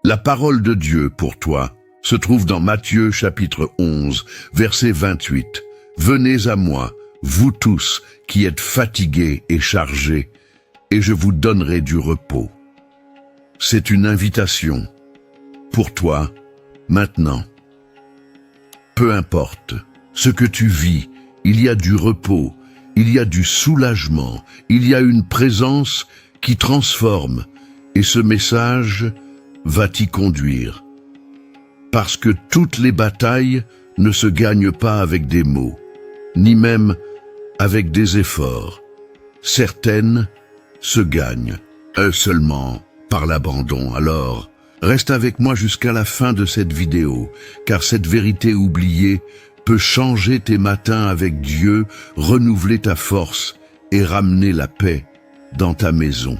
La parole de Dieu pour toi se trouve dans Matthieu chapitre 11, verset 28. Venez à moi, vous tous qui êtes fatigués et chargés, et je vous donnerai du repos. C'est une invitation pour toi, maintenant. Peu importe ce que tu vis, il y a du repos, il y a du soulagement, il y a une présence qui transforme, et ce message va t'y conduire. Parce que toutes les batailles ne se gagnent pas avec des mots, ni même avec des efforts. Certaines se gagnent seulement par l'abandon. Alors, reste avec moi jusqu'à la fin de cette vidéo, car cette vérité oubliée peut changer tes matins avec Dieu, renouveler ta force et ramener la paix dans ta maison.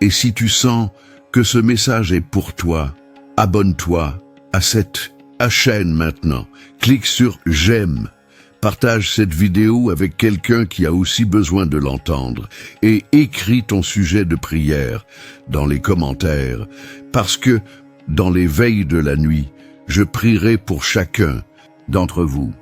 Et si tu sens que ce message est pour toi, abonne-toi à cette chaîne maintenant. Clique sur « J'aime ». Partage cette vidéo avec quelqu'un qui a aussi besoin de l'entendre et écris ton sujet de prière dans les commentaires, parce que dans les veilles de la nuit, je prierai pour chacun d'entre vous.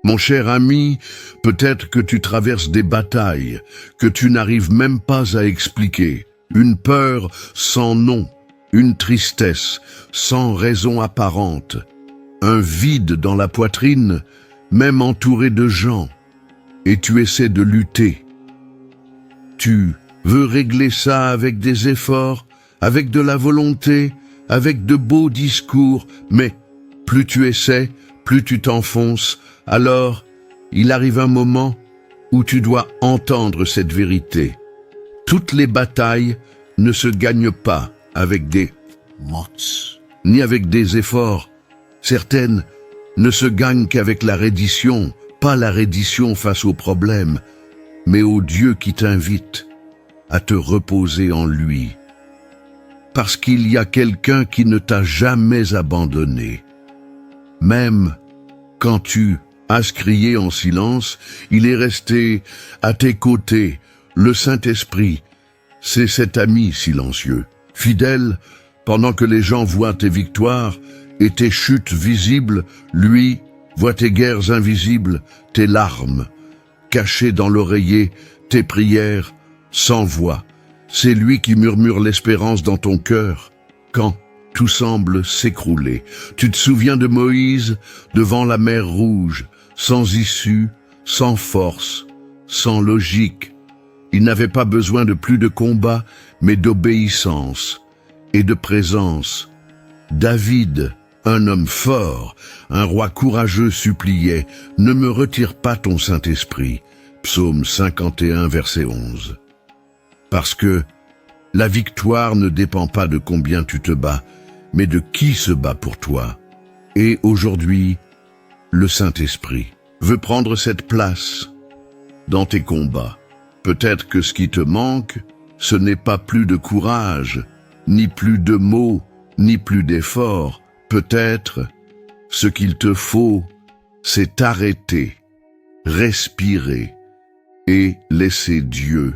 Mon cher ami, peut-être que tu traverses des batailles que tu n'arrives même pas à expliquer, une peur sans nom, une tristesse sans raison apparente, un vide dans la poitrine, même entouré de gens, et tu essaies de lutter. Tu veux régler ça avec des efforts, avec de la volonté, avec de beaux discours, mais plus tu essaies, plus tu t'enfonces, alors il arrive un moment où tu dois entendre cette vérité. Toutes les batailles ne se gagnent pas avec des mots, ni avec des efforts. Certaines ne se gagnent qu'avec la reddition, pas la reddition face aux problèmes, mais au Dieu qui t'invite à te reposer en lui. Parce qu'il y a quelqu'un qui ne t'a jamais abandonné. Même quand tu as crié en silence, il est resté à tes côtés, le Saint-Esprit. C'est cet ami silencieux, fidèle, pendant que les gens voient tes victoires et tes chutes visibles, lui voit tes guerres invisibles, tes larmes, cachées dans l'oreiller, tes prières sans voix. C'est lui qui murmure l'espérance dans ton cœur, quand tout semble s'écrouler. Tu te souviens de Moïse devant la mer Rouge, sans issue, sans force, sans logique. Il n'avait pas besoin de plus de combat, mais d'obéissance et de présence. David, un homme fort, un roi courageux suppliait « Ne me retire pas ton Saint-Esprit » Psaume 51, verset 11. Parce que la victoire ne dépend pas de combien tu te bats, mais de qui se bat pour toi. Et aujourd'hui, le Saint-Esprit veut prendre cette place dans tes combats. Peut-être que ce qui te manque, ce n'est pas plus de courage, ni plus de mots, ni plus d'efforts. Peut-être, ce qu'il te faut, c'est t'arrêter, respirer et laisser Dieu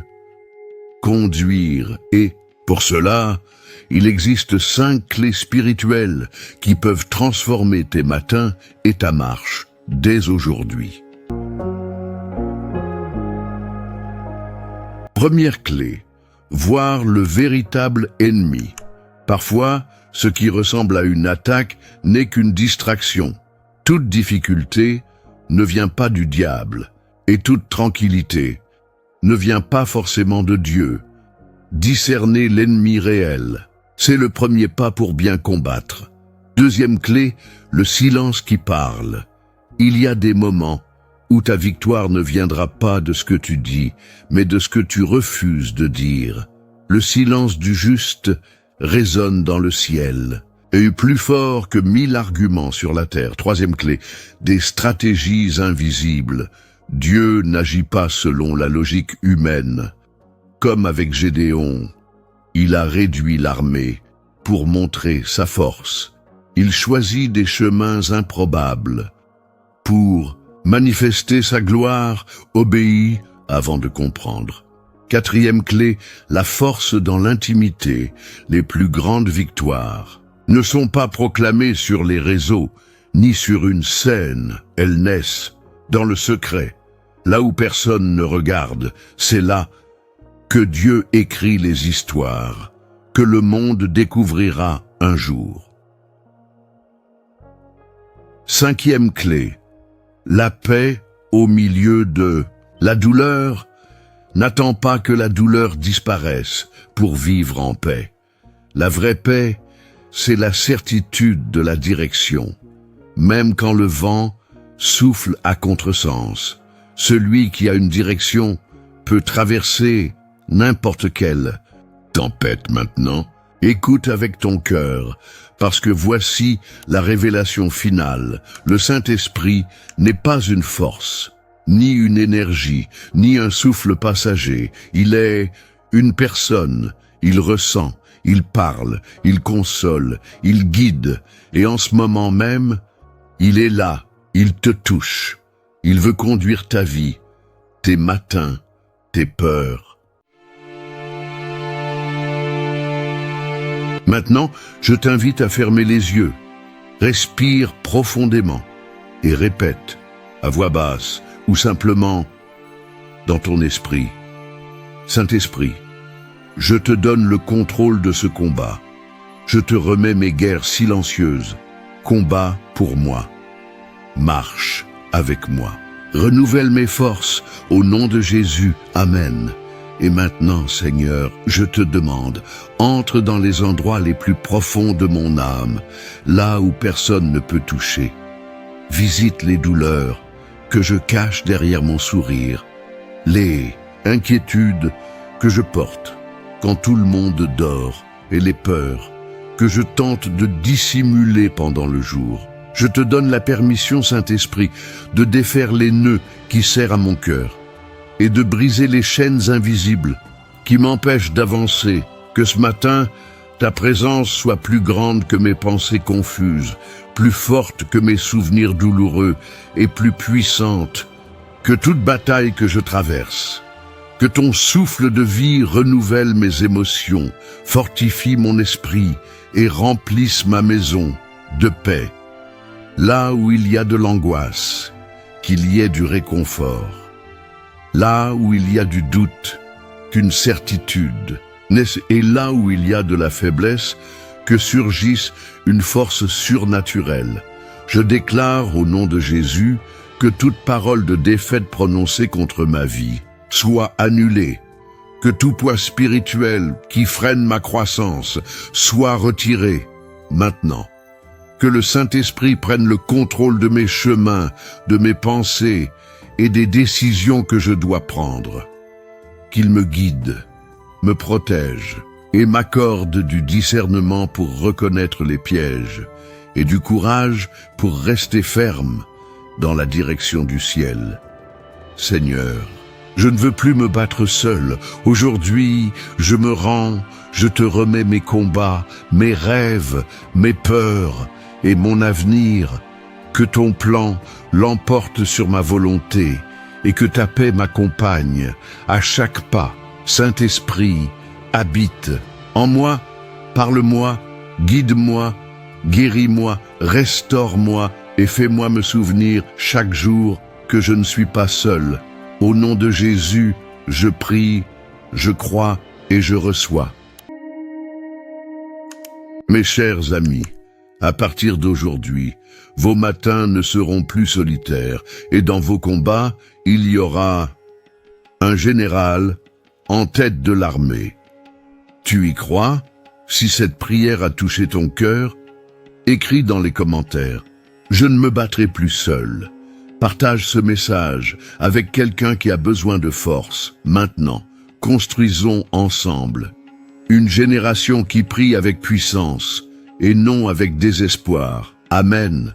conduire. Et pour cela, il existe 5 clés spirituelles qui peuvent transformer tes matins et ta marche dès aujourd'hui. Première clé, voir le véritable ennemi. Parfois, ce qui ressemble à une attaque n'est qu'une distraction. Toute difficulté ne vient pas du diable, et toute tranquillité ne vient pas forcément de Dieu. Discerner l'ennemi réel, c'est le premier pas pour bien combattre. Deuxième clé, le silence qui parle. Il y a des moments où ta victoire ne viendra pas de ce que tu dis, mais de ce que tu refuses de dire. Le silence du juste résonne dans le ciel, et plus fort que 1000 arguments sur la terre. Troisième clé, des stratégies invisibles. Dieu n'agit pas selon la logique humaine. Comme avec Gédéon, il a réduit l'armée pour montrer sa force. Il choisit des chemins improbables pour manifester sa gloire, obéit avant de comprendre. Quatrième clé, la force dans l'intimité. Les plus grandes victoires ne sont pas proclamées sur les réseaux, ni sur une scène. Elles naissent dans le secret. Là où personne ne regarde, c'est là que Dieu écrit les histoires, que le monde découvrira un jour. Cinquième clé, la paix au milieu de la douleur. N'attends pas que la douleur disparaisse pour vivre en paix. La vraie paix, c'est la certitude de la direction. Même quand le vent souffle à contresens, celui qui a une direction peut traverser n'importe quelle tempête maintenant. Écoute avec ton cœur, parce que voici la révélation finale. Le Saint-Esprit n'est pas une force, ni une énergie, ni un souffle passager. Il est une personne. Il ressent, il parle, il console, il guide. Et en ce moment même, il est là, il te touche. Il veut conduire ta vie, tes matins, tes peurs. Maintenant, je t'invite à fermer les yeux. Respire profondément et répète à voix basse ou simplement dans ton esprit. Saint-Esprit, je te donne le contrôle de ce combat. Je te remets mes guerres silencieuses. Combat pour moi. Marche avec moi. Renouvelle mes forces au nom de Jésus. Amen. Et maintenant, Seigneur, je te demande, entre dans les endroits les plus profonds de mon âme, là où personne ne peut toucher. Visite les douleurs que je cache derrière mon sourire, les inquiétudes que je porte quand tout le monde dort et les peurs que je tente de dissimuler pendant le jour. Je te donne la permission, Saint-Esprit, de défaire les nœuds qui serrent à mon cœur et de briser les chaînes invisibles qui m'empêchent d'avancer. Que ce matin, ta présence soit plus grande que mes pensées confuses, plus forte que mes souvenirs douloureux et plus puissante que toute bataille que je traverse. Que ton souffle de vie renouvelle mes émotions, fortifie mon esprit et remplisse ma maison de paix. Là où il y a de l'angoisse, qu'il y ait du réconfort. Là où il y a du doute, qu'une certitude naisse, et là où il y a de la faiblesse, que surgisse une force surnaturelle. Je déclare au nom de Jésus que toute parole de défaite prononcée contre ma vie soit annulée, que tout poids spirituel qui freine ma croissance soit retiré maintenant. Que le Saint-Esprit prenne le contrôle de mes chemins, de mes pensées, et des décisions que je dois prendre. Qu'il me guide, me protège et m'accorde du discernement pour reconnaître les pièges et du courage pour rester ferme dans la direction du ciel. Seigneur, je ne veux plus me battre seul. Aujourd'hui, je me rends, je te remets mes combats, mes rêves, mes peurs et mon avenir. Que ton plan l'emporte sur ma volonté et que ta paix m'accompagne à chaque pas. Saint-Esprit, habite en moi, parle-moi, guide-moi, guéris-moi, restaure-moi et fais-moi me souvenir chaque jour que je ne suis pas seul. Au nom de Jésus, je prie, je crois et je reçois. Mes chers amis, à partir d'aujourd'hui, vos matins ne seront plus solitaires et dans vos combats, il y aura un général en tête de l'armée. Tu y crois? Si cette prière a touché ton cœur, écris dans les commentaires. Je ne me battrai plus seul. Partage ce message avec quelqu'un qui a besoin de force. Maintenant, construisons ensemble une génération qui prie avec puissance et non avec désespoir. Amen.